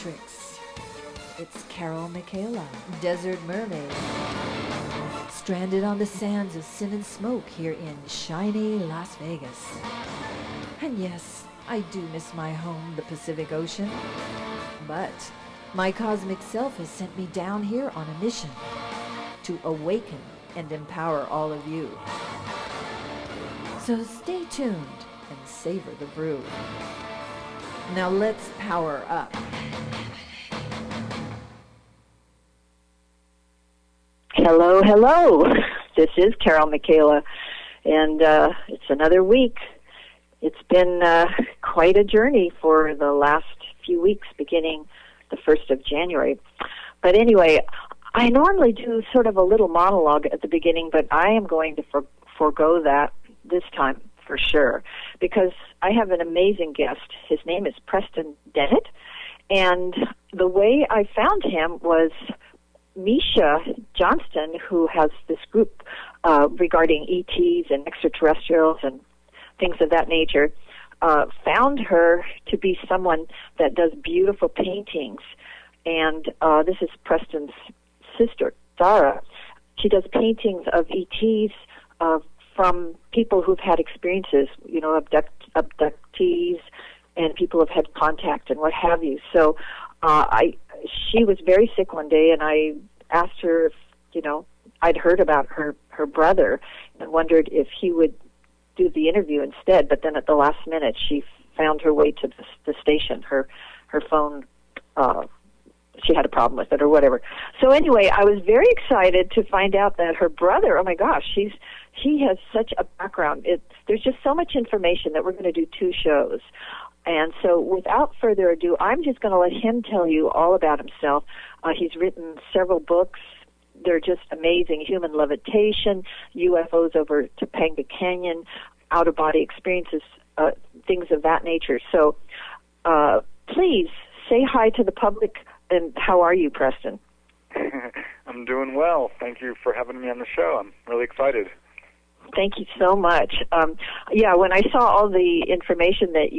Matrix. It's Carol Michaela, Desert Mermaid, stranded on the sands of sin and smoke here in shiny Las Vegas. And yes, I do miss my home, the Pacific Ocean. But my cosmic self has sent me down here on a mission to awaken and empower all of you. So stay tuned and savor the brew. Now let's power up. Hello, hello. This is Carol Michaela, and it's another week. It's been quite a journey for the last few weeks, beginning the 1st of January. But anyway, I normally do sort of a little monologue at the beginning, but I am going to forego that this time for sure, because I have an amazing guest. His name is Preston Dennett, and the way I found him was Misha Johnston, who has this group regarding ETs and extraterrestrials and things of that nature, found her to be someone that does beautiful paintings. And this is Preston's sister, Dara. She does paintings of ETs from people who've had experiences, you know, abductees and people who've had contact and what have you. So she was very sick one day, and I asked her if, you know, I'd heard about her brother and wondered if he would do the interview instead. But then at the last minute, she found her way to the station. Her phone, she had a problem with it or whatever. So anyway, I was very excited to find out that her brother, oh my gosh, he has such a background. There's just so much information that we're going to do 2 shows. And so without further ado, I'm just going to let him tell you all about himself. He's written several books. They're just amazing. Human levitation, UFOs over Topanga Canyon, out-of-body experiences, things of that nature. So please say hi to the public. And how are you, Preston? I'm doing well. Thank you for having me on the show. I'm really excited. Thank you so much. When I saw all the information that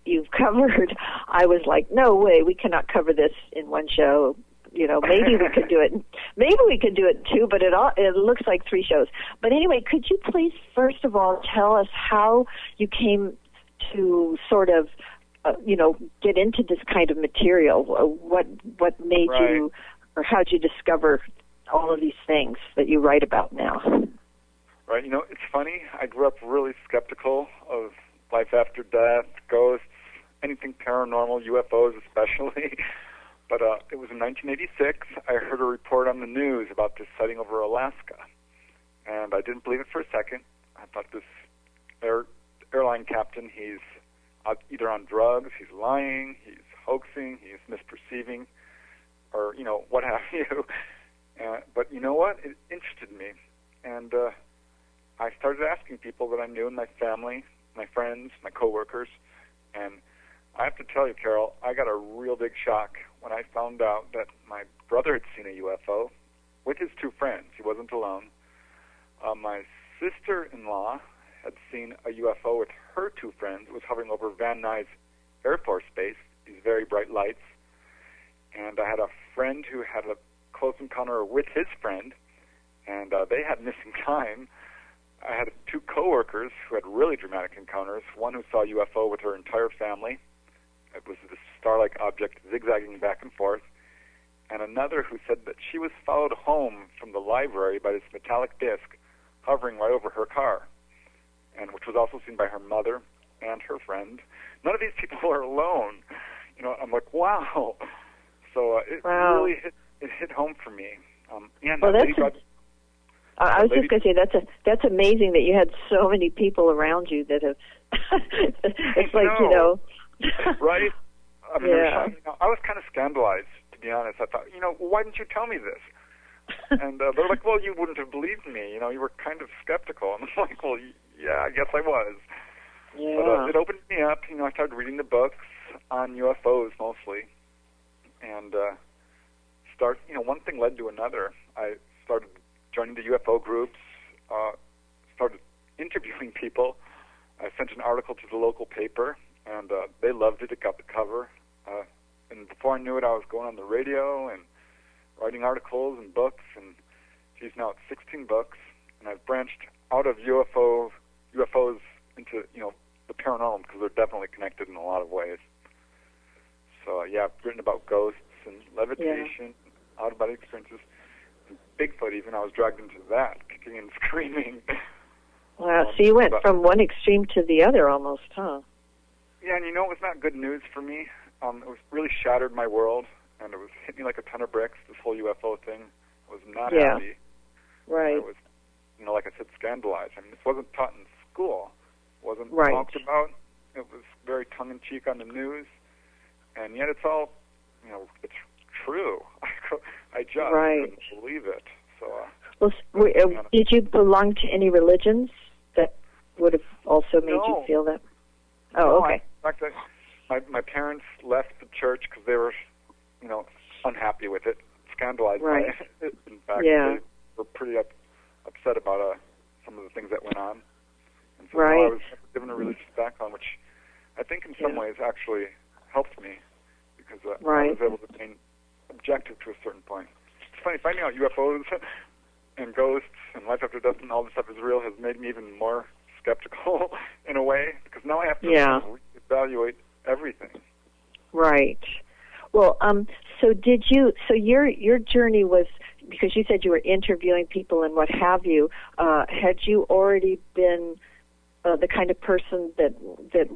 you've covered, I was like, no way, we cannot cover this in one show. You know, maybe we could do it. Maybe we could do it in 2, but it looks like 3 shows. But anyway, could you please, first of all, tell us how you came to sort of, get into this kind of material? What made you, or how'd you discover all of these things that you write about now? Right. You know, it's funny. I grew up really skeptical of life after death, ghosts, anything paranormal, UFOs especially. But it was in 1986, I heard a report on the news about this sighting over Alaska. And I didn't believe it for a second. I thought this airline captain, he's either on drugs, he's lying, he's hoaxing, he's misperceiving, or, what have you. But you know what? It interested me. And I started asking people that I knew in my family, my friends, my coworkers, and I have to tell you, Carol, I got a real big shock when I found out that my brother had seen a UFO with his 2 friends. He wasn't alone. My sister-in-law had seen a UFO with her 2 friends. It was hovering over Van Nuys Air Force Base, these very bright lights. And I had a friend who had a close encounter with his friend, and they had missing time. I had 2 coworkers who had really dramatic encounters, one who saw a UFO with her entire family. It was this star-like object zigzagging back and forth. And another who said that she was followed home from the library by this metallic disc hovering right over her car, and which was also seen by her mother and her friend. None of these people are alone. I'm like, wow. So really hit home for me. I was just going to say that's amazing that you had so many people around you that have. It's like right? I mean, I was kind of scandalized, to be honest. I thought, why didn't you tell me this? And they're like, well, you wouldn't have believed me. You were kind of skeptical. And I'm like, well, yeah, I guess I was. Yeah. But it opened me up. I started reading the books on UFOs mostly. And one thing led to another. I started joining the UFO groups, started interviewing people. I sent an article to the local paper, and they loved it. It got the cover. And before I knew it, I was going on the radio and writing articles and books, and geez, now it's 16 books, and I've branched out of UFOs into, the paranormal, because they're definitely connected in a lot of ways. So, I've written about ghosts and levitation, out-of-body experiences, and Bigfoot even. I was dragged into that, kicking and screaming. Wow, so you went from one extreme to the other almost, huh? Yeah, and it was not good news for me. It was really shattered my world, and it was hit me like a ton of bricks, this whole UFO thing. I was not happy. Right. It was, like I said, scandalized. I mean, this wasn't taught in school. It wasn't Right. talked about. It was very tongue-in-cheek on the news, and yet it's all, it's true. I just couldn't believe it. So, did you belong to any religions that would have also made you feel that? Oh, okay. In fact, my parents left the church because they were, unhappy with it, scandalized by it. In fact, they were pretty upset about some of the things that went on. And so I was given a religious background, which I think in some ways actually helped me, because I was able to remain objective to a certain point. It's funny, finding out UFOs and ghosts and life after death and all this stuff is real has made me even more skeptical in a way, because now I have to evaluate everything. Right. Well, so your journey was, because you said you were interviewing people and what have you, had you already been the kind of person that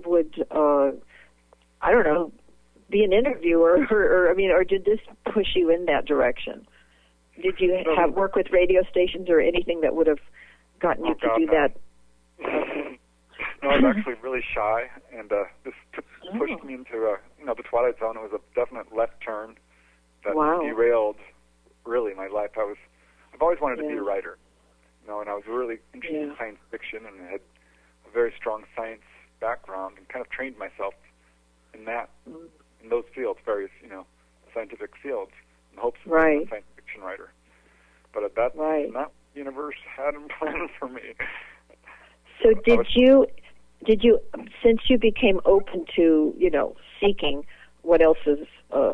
would, I don't know, be an interviewer, or did this push you in that direction? Did you have work with radio stations or anything that would have gotten you to do that? No, I was actually really shy, and this pushed me into the Twilight Zone. It was a definite left turn that derailed really my life. I've always wanted to be a writer, and I was really interested in science fiction, and I had a very strong science background, and kind of trained myself in that, in those fields, various scientific fields, in hopes of being a science fiction writer. But that's not what the universe had in plan for me. So did you, since you became open to, seeking what else is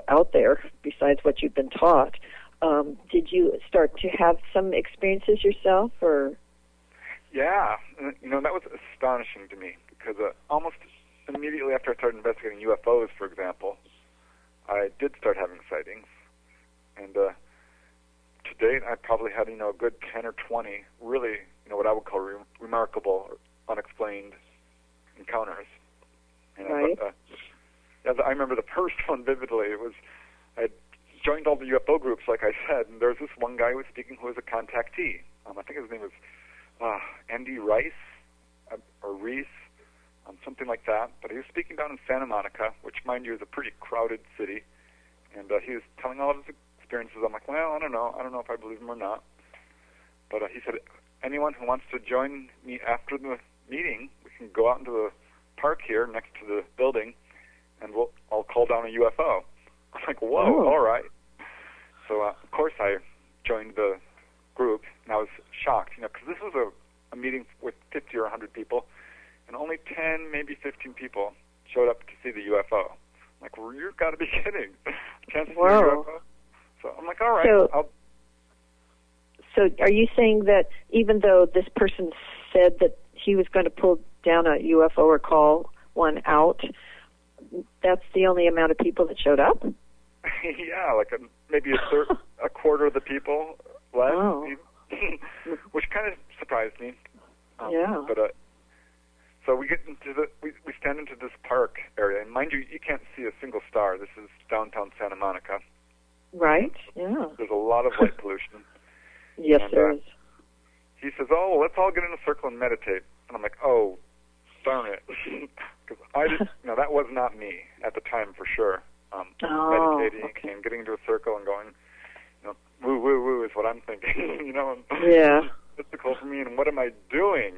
out there besides what you've been taught, did you start to have some experiences yourself, or? Yeah, that was astonishing to me, because almost immediately after I started investigating UFOs, for example, I did start having sightings, and to date I probably had, a good 10 or 20 really, what I would call remarkable or unexplained encounters. And I remember the first one vividly. I had joined all the UFO groups, like I said, and there was this one guy who was speaking who was a contactee. I think his name was Andy Rice, or Reese, something like that. But he was speaking down in Santa Monica, which, mind you, is a pretty crowded city. And he was telling all of his experiences. I'm like, well, I don't know if I believe him or not. But he said, anyone who wants to join me after the meeting, we can go out into the park here next to the building, and I'll call down a UFO. I'm like, whoa, all right. So, of course, I joined the group, and I was shocked, because this was a meeting with 50 or 100 people, and only 10, maybe 15 people showed up to see the UFO. I'm like, well, you've got to be kidding. Can't see a UFO? So I'm like, all right. So are you saying that even though this person said that he was going to pull down a UFO or call one out, that's the only amount of people that showed up? Yeah, like maybe a quarter of the people less, which kind of surprised me. But so we get into we stand into this park area, and mind you, you can't see a single star. This is downtown Santa Monica. Right. Yeah. There's a lot of light pollution. Yes, there is. He says, "Oh, well, let's all get in a circle and meditate." And I'm like, "Oh, darn it," because that was not me at the time for sure. Meditating and getting into a circle and going, woo woo woo is what I'm thinking. Yeah. Mystical for me, and what am I doing?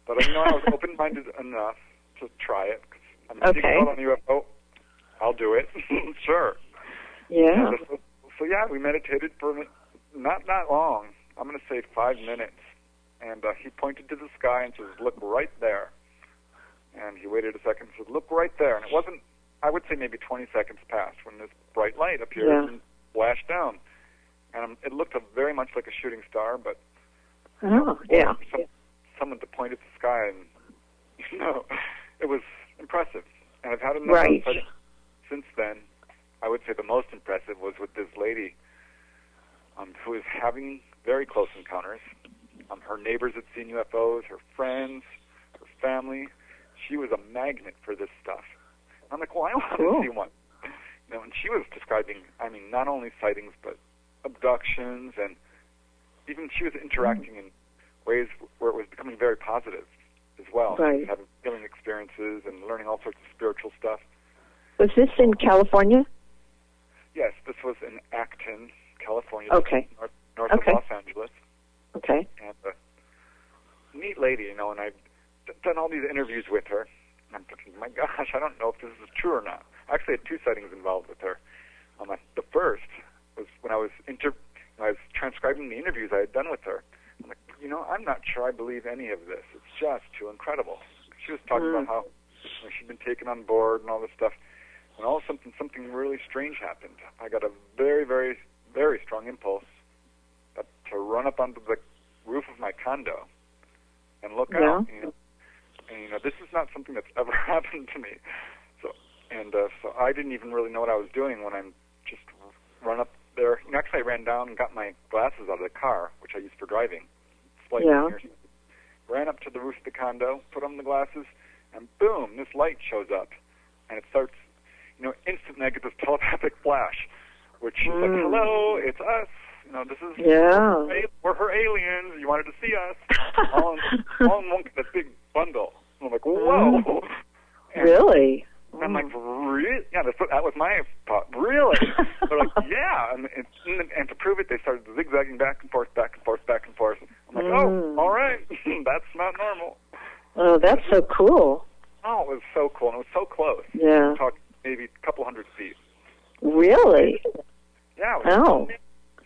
But I was open-minded enough to try it. I'm seeking out on the UFO. I'll do it. Sure. Yeah. So we meditated for not that long. I'm going to say 5 minutes. And he pointed to the sky and says, "Look right there." And he waited a second and said, "Look right there." And it wasn't I would say maybe 20 seconds passed when this bright light appeared and flashed down. And it looked very much like a shooting star, but someone to point at the sky, and it was impressive. And I've had another sighting since then. I would say the most impressive was with this lady who is having very close encounters. Her neighbors had seen UFOs, her friends, her family. She was a magnet for this stuff. I'm like, well, I want to see one. And she was describing, not only sightings, but abductions, and even she was interacting in ways where it was becoming very positive as well. Right. Having healing experiences and learning all sorts of spiritual stuff. Was this in California? Yes, this was in Acton, California. Okay. North of Los Angeles. Okay. And a neat lady, and I've done all these interviews with her. And I'm thinking, my gosh, I don't know if this is true or not. I actually had 2 sightings involved with her. The first was when I was transcribing the interviews I had done with her. I'm like, I'm not sure I believe any of this. It's just too incredible. She was talking about how she'd been taken on board and all this stuff. And all of a sudden, something really strange happened. I got a very, very, very strong impulse to run up onto the roof of my condo and look out. And this is not something that's ever happened to me. So I didn't even really know what I was doing when I'm just run up there. Actually, I ran down and got my glasses out of the car, which I use for driving. Ran up to the roof of the condo, put on the glasses, and boom, this light shows up. And it starts, instant negative telepathic flash, which is like, hello, it's us. This is, we're her aliens. You wanted to see us. all in one, that big bundle. And I'm like, whoa. And really? I'm like, really? Yeah, that was my thought. Really? They're like, yeah. And to prove it, they started zigzagging back and forth, back and forth, back and forth. I'm like, oh, all right. That's not normal. Oh, that's so cool. Oh, it was so cool. And it was so close. Yeah. We talked maybe a couple hundred feet. Really? Yeah.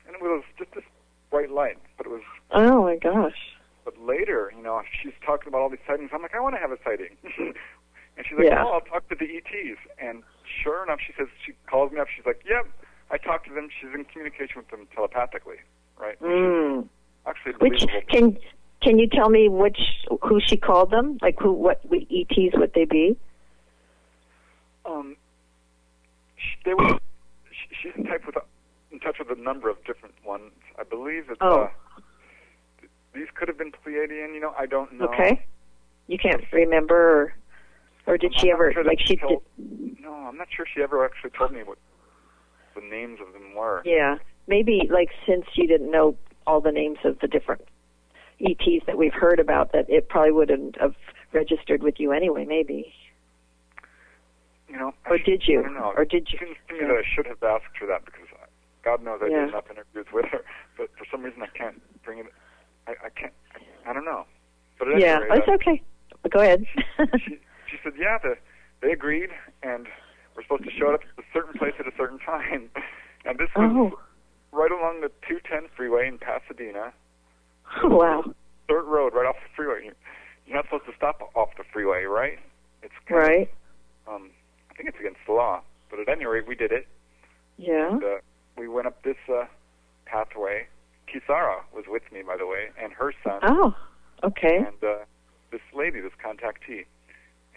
And it was just this bright light. But it was... Oh, my gosh. But later, she's talking about all these sightings. I'm like, I want to have a sighting. And she's like, I'll talk to the ETs. And sure enough, she calls me up. She's like, yep, I talked to them. She's in communication with them telepathically, right? Actually, believable. Can you tell me who she called them? Like what ETs would they be? She's in touch with a number of different ones. I believe that these could have been Pleiadian. I don't know. Okay. You can't remember, or did she ever No, I'm not sure she ever actually told me what the names of them were. Yeah, maybe since you didn't know all the names of the different ETs that we've heard about, that it probably wouldn't have registered with you anyway. Maybe. Or did you? I don't know. Or did you? It seems to me that I should have asked her that, because God knows I did enough interviews with her, but for some reason I can't bring it. I can't. I don't know. But at any rate, it's okay. Go ahead. she said, yeah, they agreed, and we're supposed to show up at a certain place at a certain time. And this was right along the 210 freeway in Pasadena. Wow. Dirt road right off the freeway. You're not supposed to stop off the freeway, right? It's right. I think it's against the law. But at any rate, we did it. Yeah. And, we went up this pathway. Kisara was with me, by the way, and her son. Oh, okay. And this lady, this contactee.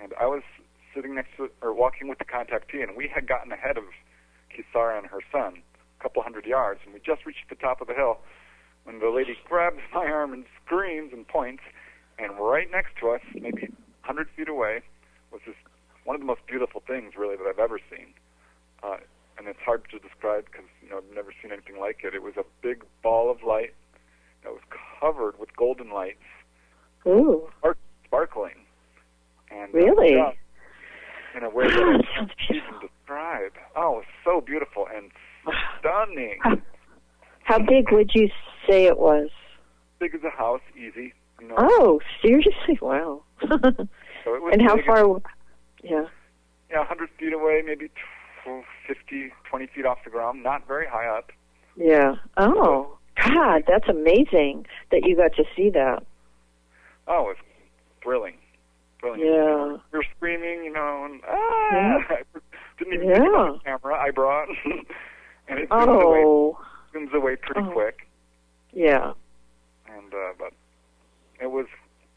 And I was sitting next to, or walking with the contactee, and we had gotten ahead of Kisara and her son a couple hundred yards, and we just reached the top of the hill when the lady grabs my arm and screams and points, and right next to us, maybe 100 feet away, was this one of the most beautiful things, really, that I've ever seen. And it's hard to describe because, I've never seen anything like it. It was a big ball of light that was covered with golden lights. Ooh. Sparkling. And, really? In a way that I can't even describe. Oh, it was so beautiful and stunning. How big would you say it was? Big as a house, easy. Oh, seriously? Wow. So it was and how far? Yeah. 100 feet away, maybe 50, 20 feet off the ground, not very high up. Yeah. Oh, God, that's amazing that you got to see that. Oh, it was thrilling. Yeah. We were screaming, and Didn't even think about the camera I brought. And it zooms away pretty quick. Yeah. And but it was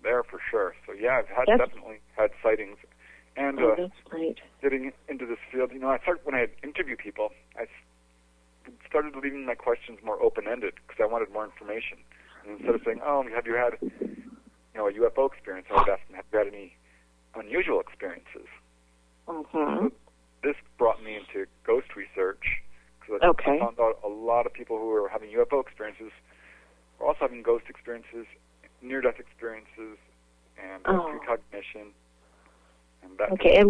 there for sure. So yeah, I've definitely had sightings. And that's great. Getting into this field, you know, when I interview people, I started leaving my questions more open-ended because I wanted more information. And instead of saying, "Oh, have you had, you know, a UFO experience?" I would ask them, "Have you had any unusual experiences?" Mm-hmm. So this brought me into ghost research because I found out a lot of people who were having UFO experiences were also having ghost experiences, near-death experiences, and precognition. And that and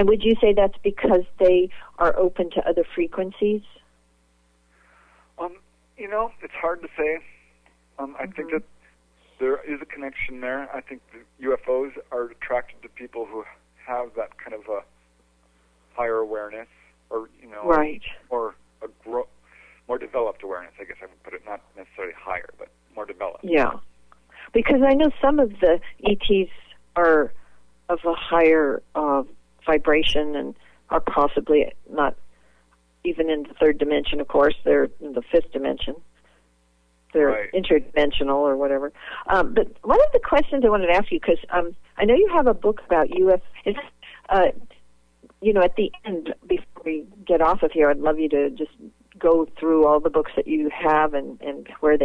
would you say that's because they are open to other frequencies? You know, it's hard to say. I think that there is a connection there. I think the UFOs are attracted to people who have that kind of a higher awareness, or you know, or more developed awareness. I guess I would put it, not necessarily higher, but more developed. Yeah, because I know some of the ETs are of a higher vibration and are possibly not even in the third dimension. Of course, they're in the fifth dimension. They're interdimensional or whatever. But one of the questions I wanted to ask you, because I know you have a book about UFO. You know, at the end, before we get off of here, I'd love you to just go through all the books that you have and where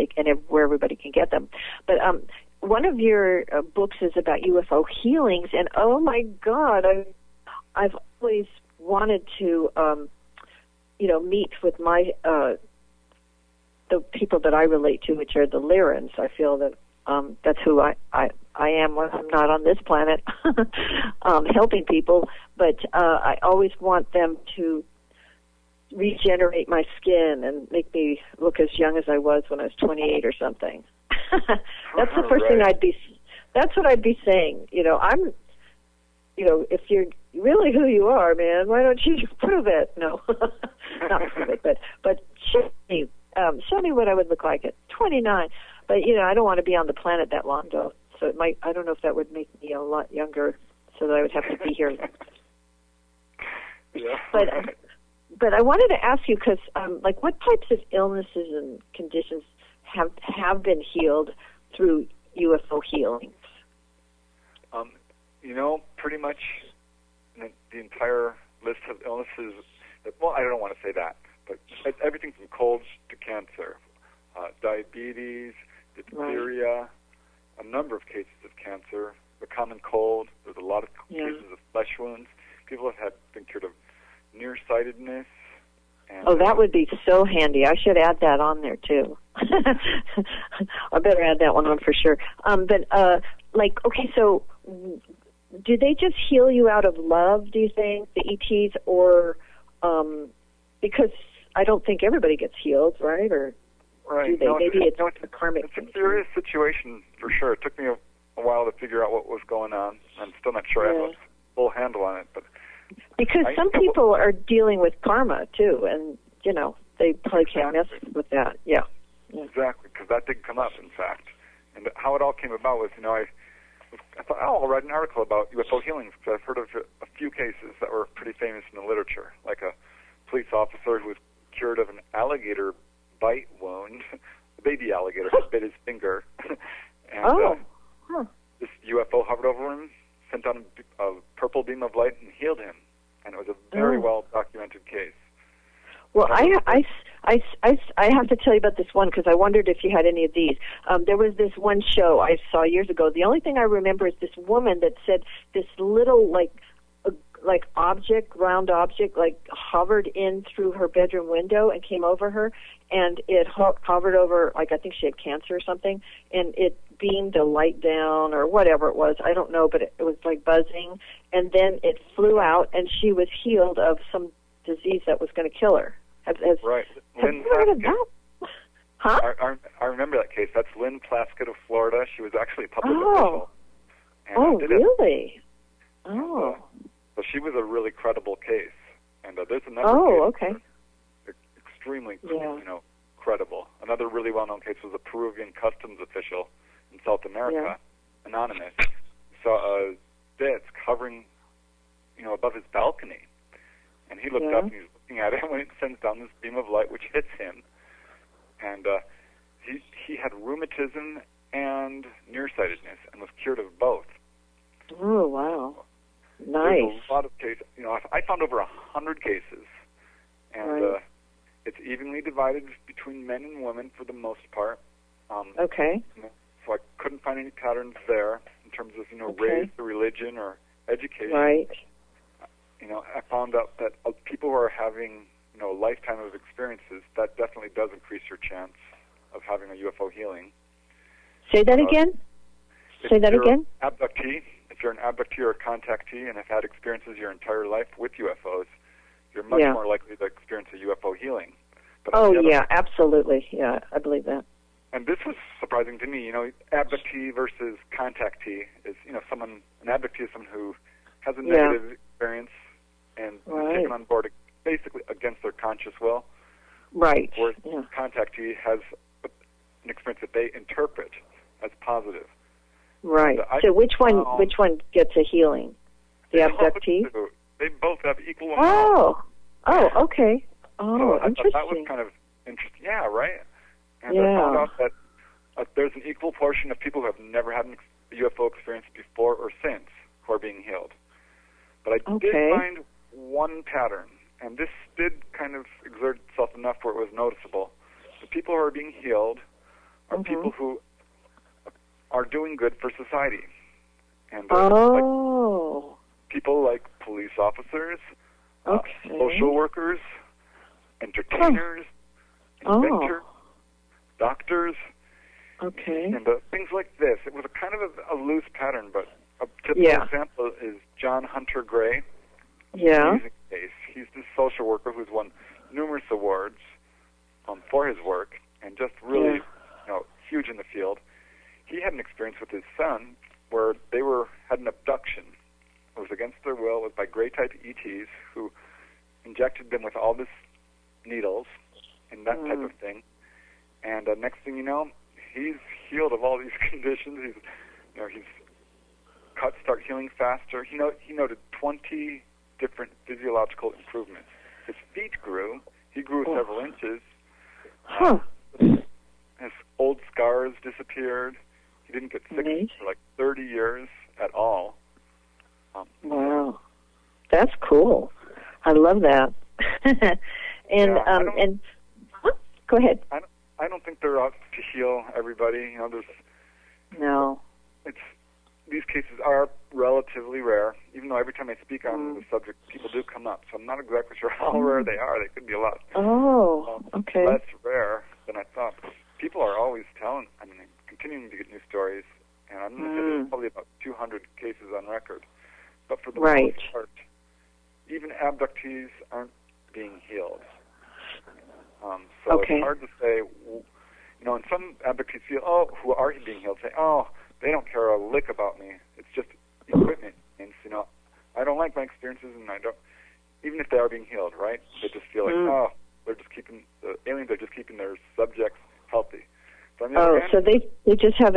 everybody can get them. But one of your books is about UFO healings, and oh my God, I've always wanted to, meet with my the people that I relate to, which are the Lyrans. I feel that that's who I am when I'm not on this planet, helping people. But I always want them to regenerate my skin and make me look as young as I was when I was 28 or something. That's the first thing that's what I'd be saying. You know, if you're really who you are, man, why don't you prove it? No, not prove it, but show me what I would look like at 29. But, you know, I don't want to be on the planet that long, though. So I don't know if that would make me a lot younger so that I would have to be here. Yeah. But I wanted to ask you, because, what types of illnesses and conditions have been healed through UFO healings? Pretty much the entire list of illnesses. Well, I don't want to say that, but everything from colds to cancer, diabetes, diphtheria, a number of cases of cancer, the common cold. There's a lot of cases of flesh wounds. People have been cured of nearsightedness. And that would be so handy. I should add that on there, too. I better add that one on for sure. So do they just heal you out of love, do you think, the ETs, or because I don't think everybody gets healed, right? Or do they? No, maybe it's a karmic thing. It's a thing. serious situation, for sure. It took me a while to figure out what was going on. I'm still not sure I have a full handle on it. But because some people are dealing with karma, too, and, you know, they probably can't mess with that. Yeah. Exactly, because that did come up, in fact. And how it all came about was, I thought, I'll write an article about UFO healings, because I've heard of a few cases that were pretty famous in the literature, like a police officer who was cured of an alligator bite wound. A baby alligator had bit his finger. And this UFO hovered over him, sent down a purple beam of light, and healed him. And it was a very well-documented case. Well, I have to tell you about this one because I wondered if you had any of these. There was this one show I saw years ago. The only thing I remember is this woman that said this little round object, hovered in through her bedroom window and came over her, and it hovered over, I think she had cancer or something, and it beamed a light down or whatever it was. I don't know, but it was buzzing, and then it flew out, and she was healed of some disease that was going to kill her. Have you heard of that? Huh? I remember that case. That's Lynn Plaskett of Florida. She was actually a public official. And really? So she was a really credible case. And there's another case that are extremely, credible. Another really well-known case was a Peruvian customs official in South America, anonymous, saw a bits covering, above his balcony. And he looked up and he's looking at it when it sends down this beam of light, which hits him. And he had rheumatism and nearsightedness and was cured of both. Oh, wow. Nice. There's a lot of cases. You know, I found over 100 cases, and it's evenly divided between men and women for the most part. Okay. So I couldn't find any patterns there in terms of, race or religion or education. Right. You know, I found out that people who are having, a lifetime of experiences, that definitely does increase your chance of having a UFO healing. Say that again? Say that again? If you're an abductee or a contactee and have had experiences your entire life with UFOs, you're much more likely to experience a UFO healing. But absolutely. Yeah, I believe that. And this was surprising to me. Abductee versus contactee is, an abductee is someone who has a negative experience and is taken on board basically against their conscious will. Right. Whereas contactee has an experience that they interpret as positive. Right. So which one gets a healing? The abductee? They both have equal amount. Oh, okay. Oh, so interesting. That was kind of interesting. Yeah, right? And I found out that there's an equal portion of people who have never had a UFO experience before or since who are being healed. But I did find one pattern, and this did kind of exert itself enough where it was noticeable. The people who are being healed are people who are doing good for society. And people like police officers, social workers, entertainers, inventors, doctors, and things like this. It was a kind of a loose pattern, but a typical example is John Hunter Gray. Yeah. He's this social worker who's won numerous awards for his work and just really huge in the field. He had an experience with his son where they had an abduction. It was against their will. It was by gray-type ETs who injected them with all this needles and that type of thing. And next thing you know, he's healed of all these conditions. His cuts start healing faster. He noted 20 different physiological improvements. His feet grew. He grew several inches. His old scars disappeared. He didn't get sick for like 30 years at all. Wow. That's cool. I love that. And go ahead. I don't think they're out to heal everybody. These cases are relatively rare, even though every time I speak on the subject, people do come up. So I'm not exactly sure how rare they are. They could be a lot less rare than I thought. People are always continuing to get new stories, and I'm going to say there's probably about 200 cases on record. But for the most part, even abductees aren't being healed. So it's hard to say, and some abductees feel, who are being healed, say, they don't care a lick about me. It's just equipment. And, I don't like my experiences, and I don't, even if they are being healed, right? They just feel like, the aliens are just keeping their subjects healthy. So so they just have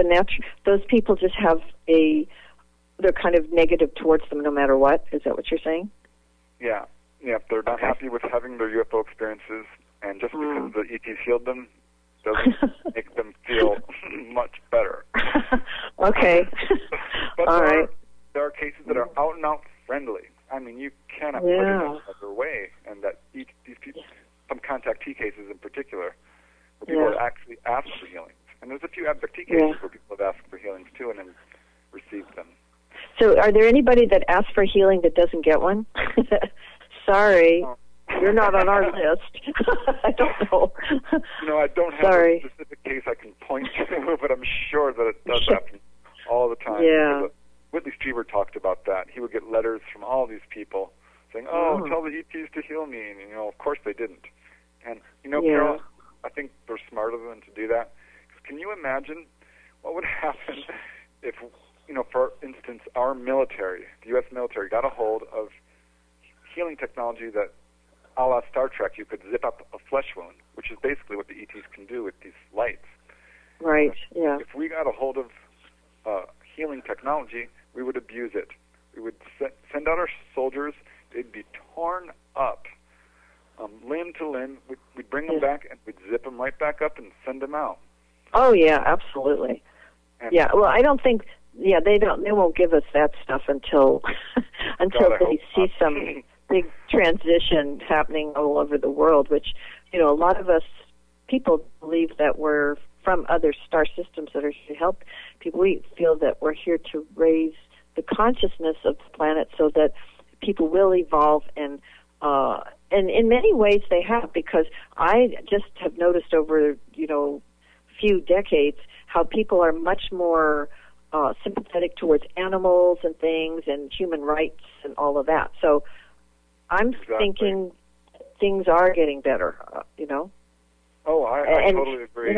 those people just have they're kind of negative towards them no matter what? Is that what you're saying? Yeah. Yeah, they're not happy with having their UFO experiences, and just because the ETs healed them doesn't make them feel much better. Okay. But All right. There are cases that are out and out friendly. You cannot put it any other way, and that these people, some contactee cases in particular, where people are actually asked for healings. And there's a few abductee cases where people have asked for healings too and then received them. So are there anybody that asks for healing that doesn't get one? Sorry. You're not on our list. I don't know. I don't have a specific case I can point to, but I'm sure that it does happen all the time. Yeah. Whitley Strieber talked about that. He would get letters from all these people saying, tell the ETs to heal me. And, of course they didn't. And, Carol, I think they're smarter than to do that. Can you imagine what would happen if, for instance, our military, the U.S. military, got a hold of healing technology that, a la Star Trek, you could zip up a flesh wound, which is basically what the ETs can do with these lights. Right, yeah. If we got a hold of healing technology, we would abuse it. We would send out our soldiers. They'd be torn up, limb to limb. We'd bring them back, and we'd zip them right back up and send them out. Oh yeah, absolutely. And Yeah. Well, I don't think. Yeah, they don't. They won't give us that stuff until until God, I they hope see not. some big transition happening all over the world. Which, a lot of us people believe that we're from other star systems that are here to help people. We feel that we're here to raise the consciousness of the planet so that people will evolve, and in many ways they have, because I just have noticed over few decades how people are much more sympathetic towards animals and things and human rights and all of that. So I'm thinking things are getting better, Oh, I totally agree.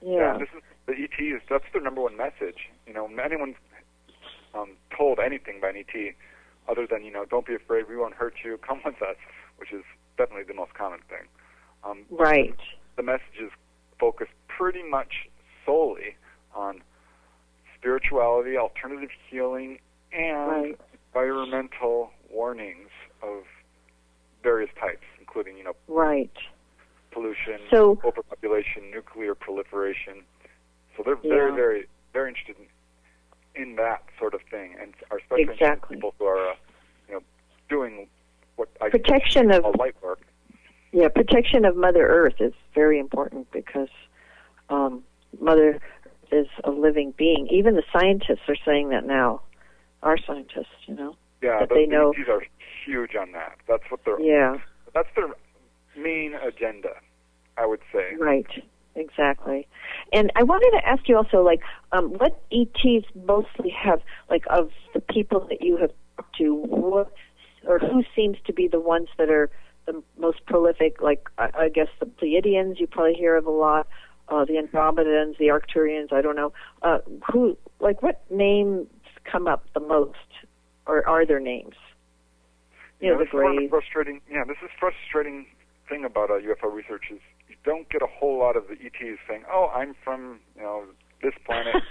Yeah. This is the ETs. That's their number one message. Anyone's told anything by an ET other than don't be afraid, we won't hurt you, come with us, which is definitely the most common thing. Right. The message is focused pretty much solely on spirituality, alternative healing, and environmental warnings of various types, including right. pollution, So, overpopulation, nuclear proliferation. So they're very, very, very interested in that sort of thing, and are especially interested in people who are, doing what I call light work. Yeah, protection of Mother Earth is very important, because Mother Earth is a living being. Even the scientists are saying that now. Our scientists, Yeah, that they know. ETs are huge on that. That's what they're. Yeah. That's their main agenda, I would say. Right. Exactly. And I wanted to ask you also, what ETs mostly have, of the people that you have talked to, who seems to be the ones that are the most prolific? I guess the Pleiadians you probably hear of a lot, the Andromedans, the Arcturians, I don't know. What names come up the most, or are there names? The Greys. This is frustrating thing about UFO research is you don't get a whole lot of the ETs saying, "Oh, I'm from this planet."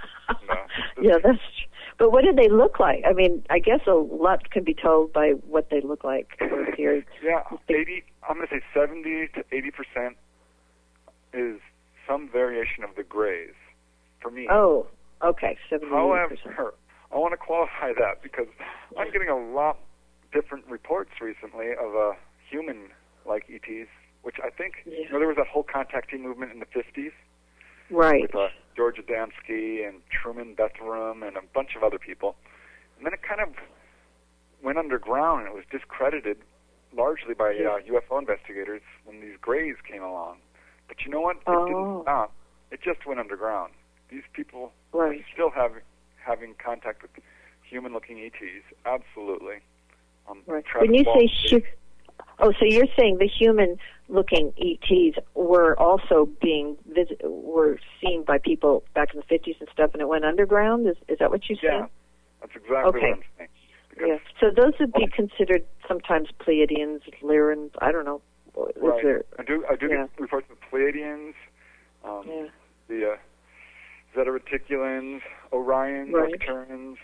Yeah, that's true. But what do they look like? I mean, I guess a lot can be told by what they look like. Yeah, I'm going to say 70 to 80% is some variation of the Greys. For me. Oh, okay, 70. However, I want to qualify that because I'm getting a lot different reports recently of human-like ETs, which I think there was that whole contactee movement in the 50s. Right. With George Adamski and Truman Bethlehem and a bunch of other people. And then it kind of went underground, and it was discredited largely by UFO investigators when these Greys came along. But you know what? It didn't stop. It just went underground. These people are still having contact with human-looking ETs. Absolutely. Right. When you say so you're saying the human-looking ETs were also were seen by people back in the 50s and stuff, and it went underground? Is that what you said? Yeah, that's exactly what I'm saying. Yeah. So those would be considered sometimes Pleiadians, Lyrans, I don't know. Right. I do get reports of Pleiadians, the Zeta Reticulans, Orions, Arcturians.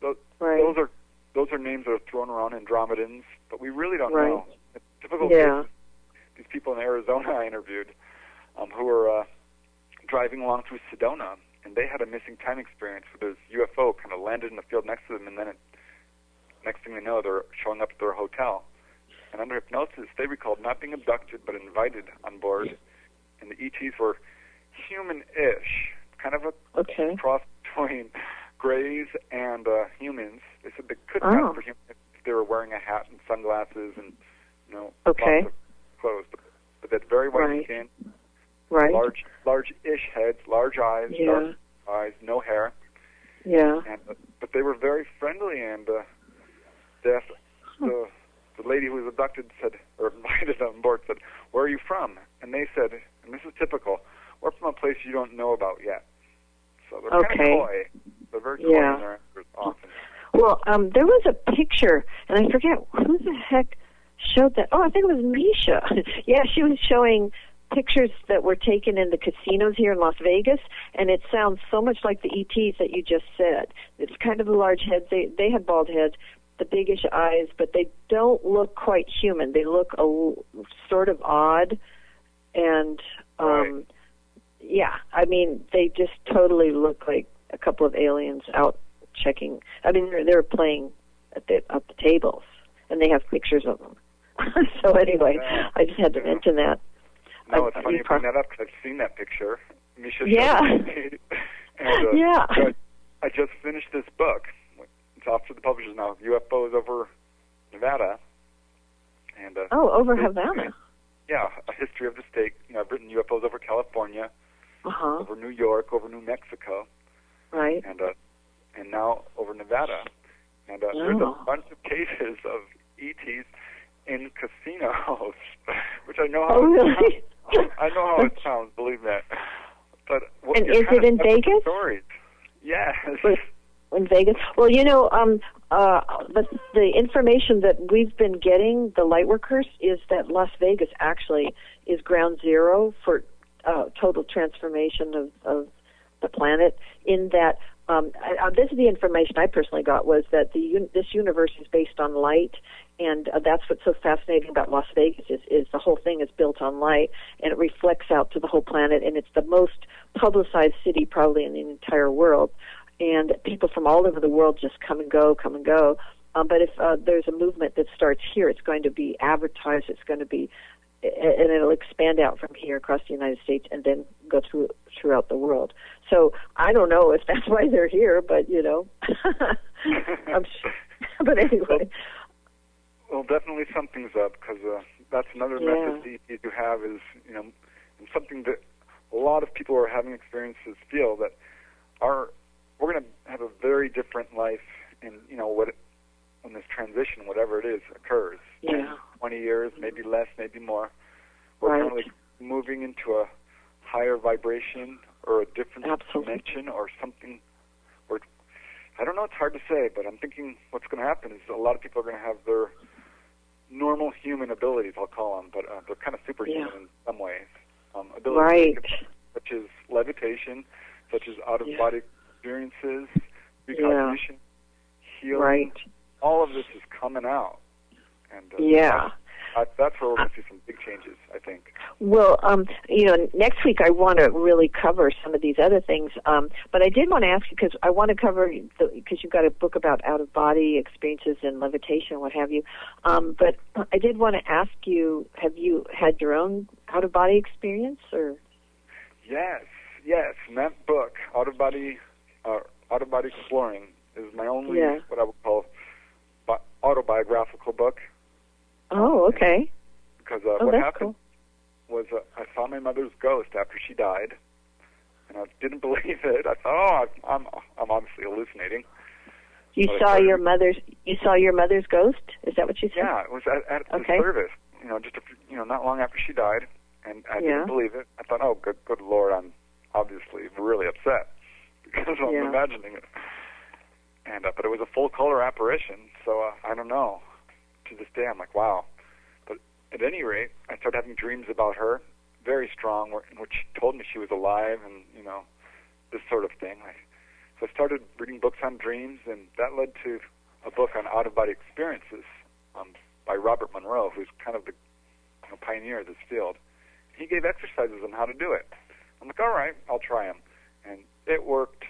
Those are names that are thrown around, Andromedans, but we really don't know. It's difficult. These people in Arizona I interviewed, who were driving along through Sedona, and they had a missing time experience where this UFO kind of landed in the field next to them, and then next thing they know, they're showing up at their hotel. And under hypnosis, they recalled not being abducted, but invited on board, and the ETs were human-ish, kind of a cross between Greys and humans. They said they could pass for humans if they were wearing a hat and sunglasses and lots of clothes, but that very white skin, large-ish heads, large eyes, dark eyes, no hair. Yeah. But they were very friendly, and the lady who was abducted said, or invited on board, said, "Where are you from?" And they said, and this is typical, "We're from a place you don't know about yet." So they're kind of coy. They're very coy in their answers often. Well, there was a picture, and I forget who the heck showed that. Oh, I think it was Misha. Yeah, she was showing pictures that were taken in the casinos here in Las Vegas, and it sounds so much like the ETs that you just said. It's kind of the large heads. They had bald heads, the biggish eyes, but they don't look quite human. They look sort of odd, and Right. yeah, I mean, they just totally look like a couple of aliens out checking. I mean, they're playing at the tables, and they have pictures of them. So anyway, Yeah. I just had to mention that. No, it's funny you bring that up because I've seen that picture. Misha showed Yeah. it to me. And, Yeah. so I just finished this book. It's off to the publishers now. UFOs over Nevada. And Over basically, Havana. Yeah, a history of the state. You know, I've written UFOs over California, Uh-huh. over New York, over New Mexico, Right. and now over Nevada. And there's a Oh. bunch of cases of ETs in casinos, which I know how Oh, really? I know how it sounds, believe that. But And you're is kind it of in stuck with the Vegas? Stories. Yes. In Vegas. Well, the information that we've been getting, the lightworkers, is that Las Vegas actually is ground zero for total transformation of the planet. In that, this is the information I personally got, was that this universe is based on light, and that's what's so fascinating about Las Vegas is the whole thing is built on light, and it reflects out to the whole planet, and it's the most publicized city probably in the entire world. And people from all over the world just come and go. But if there's a movement that starts here, it's going to be advertised. It's going to be, and it'll expand out from here across the United States and then go throughout the world. So I don't know if that's why they're here, but I'm sure. But anyway. Well, definitely something's up, because that's another message that you have is, and something that a lot of people who are having experiences feel that we're going to have a very different life in, when this transition, whatever it is, occurs. Yeah. 20 years, maybe less, maybe more. We're Right. kind of like moving into a higher vibration or a different Absolutely. dimension or something. Or I don't know, it's hard to say, but I'm thinking what's going to happen is a lot of people are going to have their normal human abilities, I'll call them, but they're kind of superhuman in some ways. Abilities Right. such as levitation, such as out-of-body experiences, recognition, healing. Right. All of this is coming out. And that's where we're going to see some big changes, I think. Well, next week I want to really cover some of these other things. But I did want to ask you, because I want to cover, because you've got a book about out-of-body experiences and levitation and what have you. But I did want to ask you, have you had your own out-of-body experience? Or? Yes. And that book, Out-of-Body Exploring, is my only, what I would call, autobiographical book. Oh, okay. Because what happened was I saw my mother's ghost after she died, and I didn't believe it. I thought, I'm obviously hallucinating. You saw your mother's ghost? Is that what you said? Yeah, it was at the service. Not long after she died, and I didn't believe it. I thought, oh, good Lord, I'm obviously really upset because I'm imagining it. And but it was a full color apparition, so I don't know. To this day, I'm like, wow. But at any rate, I started having dreams about her, very strong, in which she told me she was alive, and this sort of thing. So I started reading books on dreams, and that led to a book on out-of-body experiences by Robert Monroe, who's kind of the pioneer of this field. He gave exercises on how to do it. I'm like, all right, I'll try them, and it worked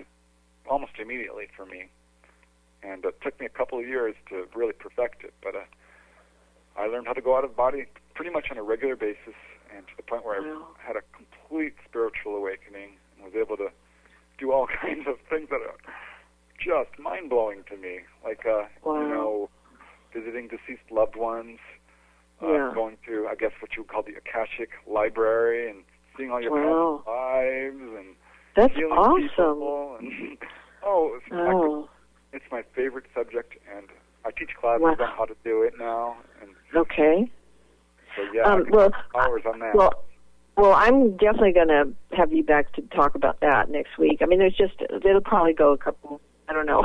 almost immediately for me. And it took me a couple of years to really perfect it, but I learned how to go out of body pretty much on a regular basis, and to the point where I had a complete spiritual awakening and was able to do all kinds of things that are just mind-blowing to me, like visiting deceased loved ones, going to, I guess, what you would call the Akashic Library, and seeing all your past lives, and that's healing awesome. people, and it's my favorite subject, and I teach classes on how to do it now. And okay. So I can hours on that. Well, I'm definitely going to have you back to talk about that next week. I mean, it'll probably go a couple, I don't know.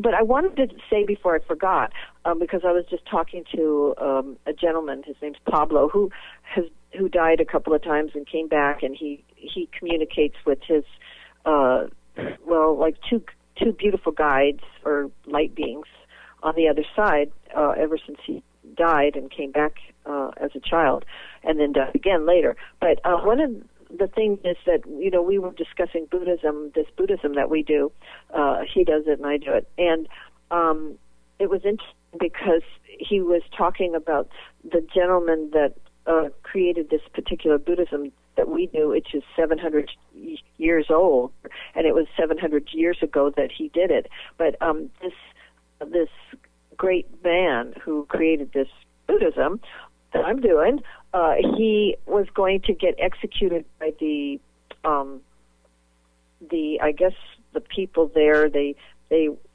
But I wanted to say before I forgot, because I was just talking to a gentleman, his name's Pablo, who died a couple of times and came back, and he communicates with his, two beautiful guides or light beings on the other side ever since he died and came back as a child, and then died again later. But one of the things is that, you know, we were discussing Buddhism, this Buddhism that we do. He does it and I do it. And it was interesting because he was talking about the gentleman that created this particular Buddhism that we do, which is 700 years old, and it was 700 years ago that he did it. But this great man who created this Buddhism that I'm doing, he was going to get executed by the I guess the people there. They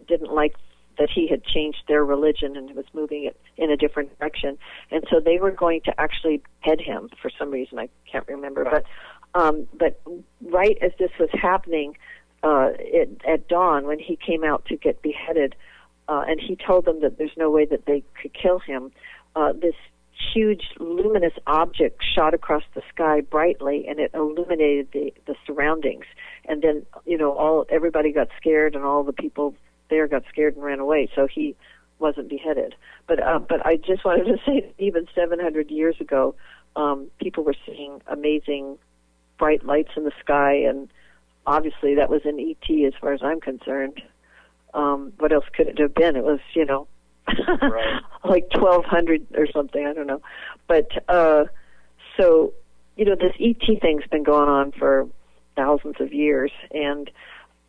didn't like that he had changed their religion and was moving it in a different direction, and so they were going to actually behead him for some reason. I can't remember, but right as this was happening, at dawn when he came out to get beheaded, and he told them that there's no way that they could kill him, this huge luminous object shot across the sky brightly, and it illuminated the surroundings. And then, you know, everybody got scared, and all the people there got scared and ran away. So he wasn't beheaded. But I just wanted to say that even 700 years ago, people were seeing amazing bright lights in the sky, and obviously that was an ET as far as I'm concerned. What else could it have been? It was, you know, right. like 1200 or something, I don't know. But so, you know, this ET thing's been going on for thousands of years, and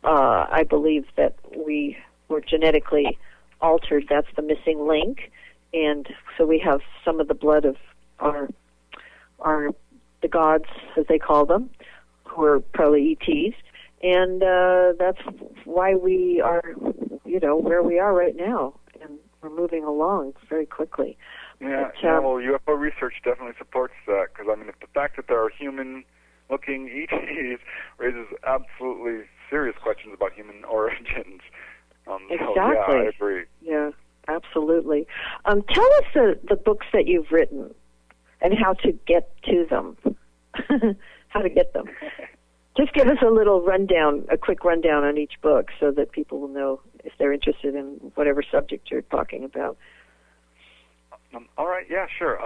I believe that we were genetically altered. That's the missing link, and so we have some of the blood of the gods, as they call them, who are probably ETs, and that's why we are, you know, where we are right now, and we're moving along very quickly. Yeah, But, well, UFO research definitely supports that, because, I mean, the fact that there are human-looking ETs raises absolutely serious questions about human origins. Exactly. So, yeah, I agree. Yeah, absolutely. Tell us the books that you've written and how to get to them. How to get them. Just give us a quick rundown on each book so that people will know if they're interested in whatever subject you're talking about. All right, yeah, sure.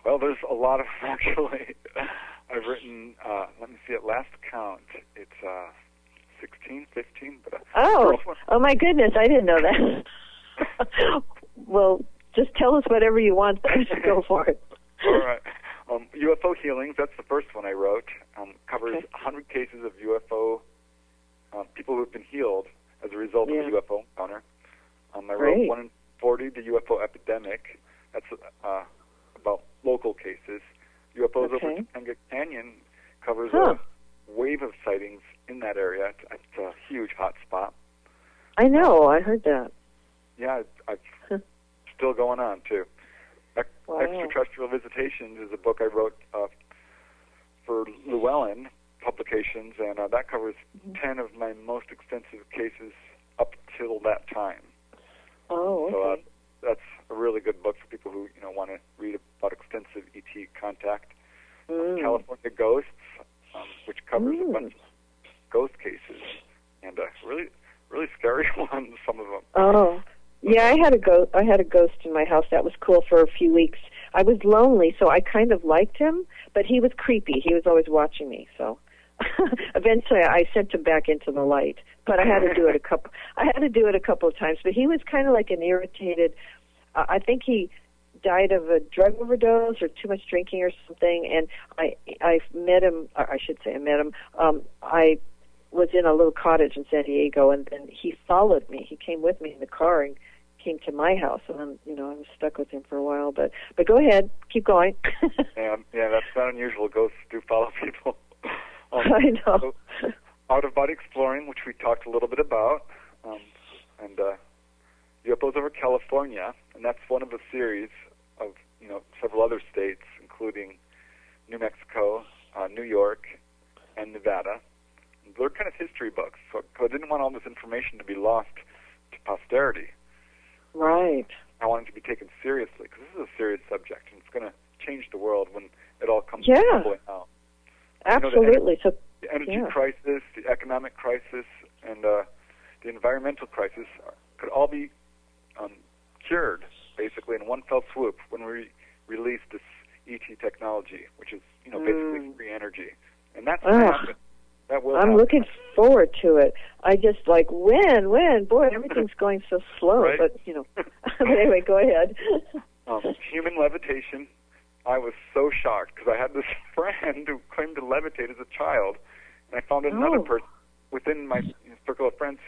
Well, there's a lot of them, actually. I've written, let me see, at last count, it's 16, 15. But, oh my goodness, I didn't know that. Well, just tell us whatever you want. Go for it. All right. UFO Healings, that's the first one I wrote, covers 100 cases of UFO, people who have been healed as a result of a UFO encounter. I wrote 1 in 40, the UFO Epidemic. That's about local cases. UFOs over Topanga Canyon covers a wave of sightings in that area. It's a huge hot spot. I know, I heard that. Yeah, it's still going on, too. Wow. Extraterrestrial Visitations is a book I wrote for Llewellyn Publications, and that covers 10 of my most extensive cases up till that time. Oh, okay. So that's a really good book for people who, you know, want to read about extensive ET contact. California Ghosts, which covers a bunch of ghost cases, and really, really scary ones, some of them. Oh. Yeah, I had a ghost in my house. That was cool for a few weeks. I was lonely, so I kind of liked him, but he was creepy. He was always watching me, so eventually I sent him back into the light. But I had to do it a couple of times. But he was kind of like an irritated. I think he died of a drug overdose or too much drinking or something. And I met him. Or I should say I met him. I was in a little cottage in San Diego, and he followed me. He came with me in the car and came to my house, and then, you know, I was stuck with him for a while. But go ahead, keep going. yeah, that's not unusual. Ghosts do follow people. I know. So, Out-of-Body Exploring, which we talked a little bit about, and UFOs over California, and that's one of a series of, you know, several other states, including New Mexico, New York, and Nevada. They're kind of history books, so I didn't want all this information to be lost to posterity. Right. I wanted it to be taken seriously, because this is a serious subject, and it's going to change the world when it all comes tumbling out. Absolutely. You know, the energy crisis, the economic crisis, and the environmental crisis could all be cured, basically, in one fell swoop when we released this ET technology, which is, basically free energy. And that's going to happen. That will happen. Looking forward to it. I just when? Boy, everything's going so slow. Right? But, but anyway, go ahead. Human levitation. I was so shocked because I had this friend who claimed to levitate as a child, and I found another person within my circle of friends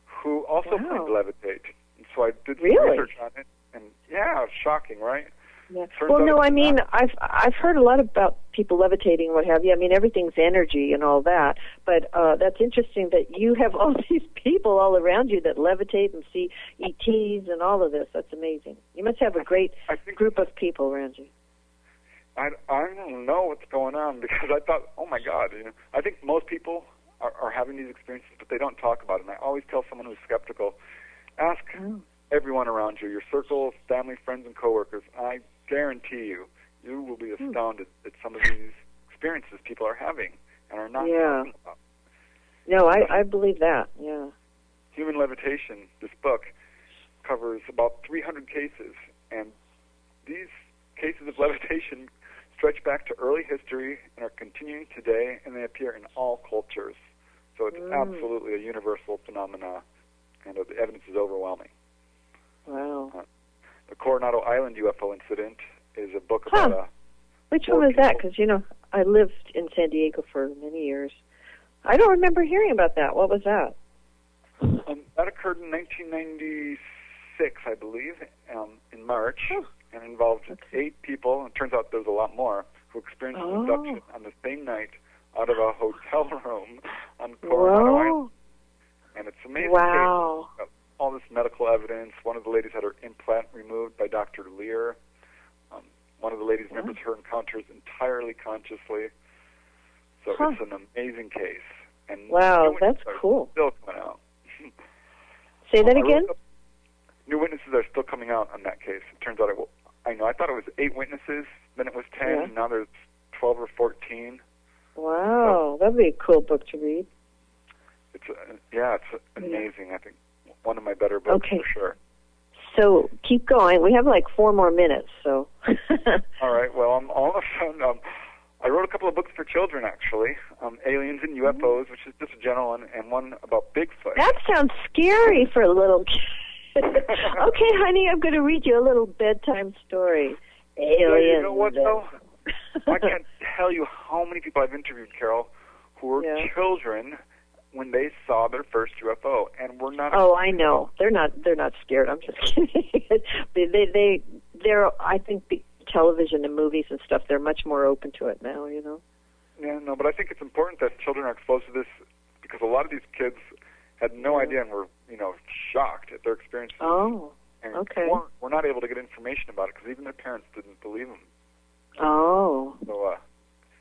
who also claimed to levitate. And so I did some research on it, and it's shocking, right? Yeah. Well, no, I mean, I've heard a lot about people levitating, what have you. I mean, everything's energy and all that. But that's interesting that you have all these people all around you that levitate and see ETs and all of this. That's amazing. You must have a great group of people around you. I don't know what's going on because I thought, oh my God, I think most people are having these experiences, but they don't talk about it. And I always tell someone who's skeptical, ask everyone around you, your circle, family, friends, and coworkers. I guarantee you will be astounded at some of these experiences people are having and are not talking about. No, I believe that, yeah. Human Levitation, this book, covers about 300 cases, and these cases of levitation stretch back to early history and are continuing today, and they appear in all cultures. So it's absolutely a universal phenomenon, and the evidence is overwhelming. Wow. The Coronado Island UFO incident is a book about which one was that? Because, I lived in San Diego for many years. I don't remember hearing about that. What was that? That occurred in 1996, I believe, in March, and involved 8 people. And it turns out there's a lot more who experienced an abduction on the same night out of a hotel room on Coronado Island. And it's amazing. Wow. All this medical evidence. One of the ladies had her implant removed by Dr. Lear. One of the ladies remembers her encounters entirely consciously. So it's an amazing case. And that's cool. Still coming out. Say that again? New witnesses are still coming out on that case. It turns out I thought it was 8 witnesses, then it was 10, and now there's 12 or 14. Wow, that'd be a cool book to read. It's amazing. I think one of my better books for sure. So keep going. We have 4 more minutes. So. All right. Well, all of a sudden, I wrote a couple of books for children, actually. Aliens and UFOs, which is just a general one, and one about Bigfoot. That sounds scary for a little kid. Okay, honey, I'm going to read you a little bedtime story. Aliens. You know what, though? I can't tell you how many people I've interviewed, Carol, who were children when they saw their first UFO, and we're not. Oh, I know. They're not scared. I'm just kidding. They're. I think the television and movies and stuff. They're much more open to it now. Yeah, no, but I think it's important that children are exposed to this because a lot of these kids had no idea and were, shocked at their experiences. Oh, and okay. We're not able to get information about it because even their parents didn't believe them. Oh. So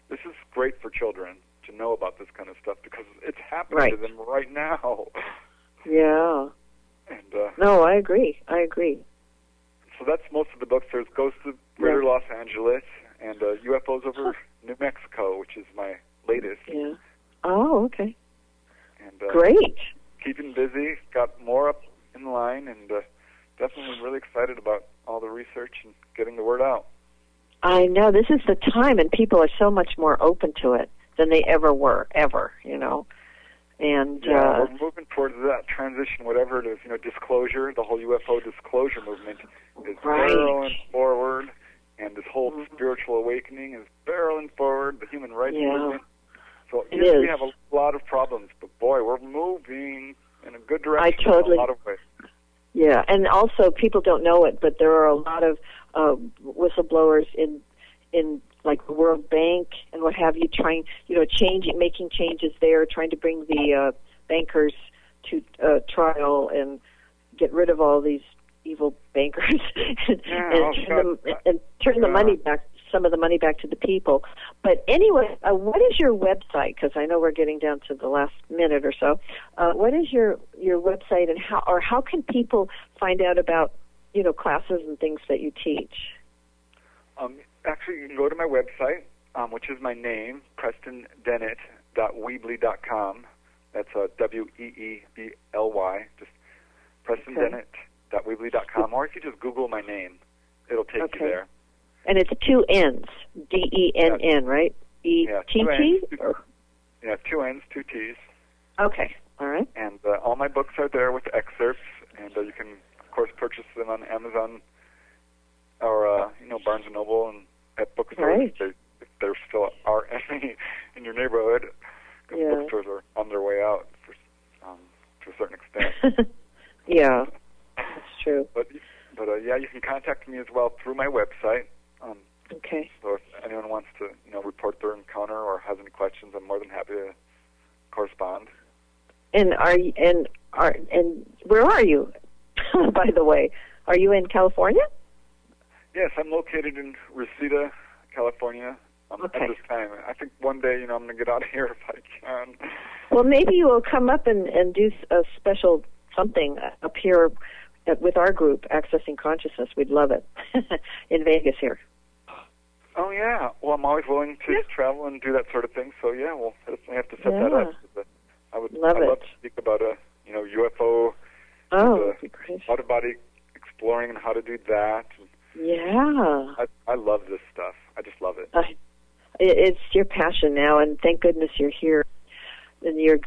this is great for children to know about this kind of stuff because it's happening to them right now. Yeah. And no, I agree. So that's most of the books. There's Ghosts of Greater Los Angeles and UFOs over New Mexico, which is my latest. Yeah. Oh, okay. And great. Keeping busy. Got more up in line, and definitely really excited about all the research and getting the word out. I know. This is the time, and people are so much more open to it than they ever were, And we're moving towards that transition, whatever it is. Disclosure, the whole UFO disclosure movement is barreling forward, and this whole spiritual awakening is barreling forward, the human rights movement. So we have a lot of problems, but boy, we're moving in a good direction in a lot of ways. Yeah, and also people don't know it, but there are a lot of whistleblowers in like the World Bank and what have you, making changes there, trying to bring the bankers to trial and get rid of all these evil bankers and turn the money back, some of the money back to the people. But anyway, what is your website? Because I know we're getting down to the last minute or so. What is your website, and how can people find out about classes and things that you teach? Actually, you can go to my website, which is my name, PrestonDennett.weebly.com. That's Weebly, just PrestonDennett.weebly.com. preston.weebly.com, or if you just Google my name, it'll take you there. And it's 2 N's, D-E-N-N, right? E-T-T? Yeah, 2 N's, 2 T's. Okay, all right. And all my books are there with excerpts, and you can, of course, purchase them on Amazon or, Barnes & Noble and at bookstores if there still are any in your neighborhood, because bookstores are on their way out to a certain extent. Yeah, that's true. But you can contact me as well through my website. Okay. So if anyone wants to, report their encounter or has any questions, I'm more than happy to correspond. And where are you? By the way, are you in California? Yes, I'm located in Reseda, California. At this time, I think one day, I'm going to get out of here if I can. Well, maybe you will come up and do a special something up here with our group, Accessing Consciousness. We'd love it in Vegas here. Oh, yeah. Well, I'm always willing to travel and do that sort of thing. So, yeah, we'll definitely have to set that up. I'd love to speak about a UFO, out-of-body exploring and how to do that. Yeah. I love this stuff. I just love it. It's your passion now, and thank goodness you're here and you're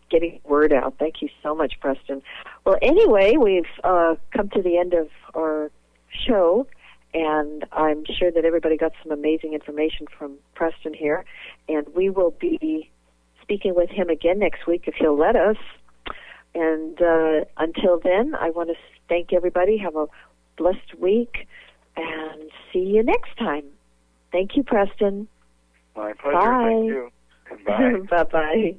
getting word out. Thank you so much, Preston. Well, anyway, we've come to the end of our show, and I'm sure that everybody got some amazing information from Preston here, and we will be speaking with him again next week if he'll let us. And until then, I want to thank everybody. Have a blessed week, and see you next time. Thank you, Preston. My pleasure. Bye. Thank you. Bye. Bye-bye.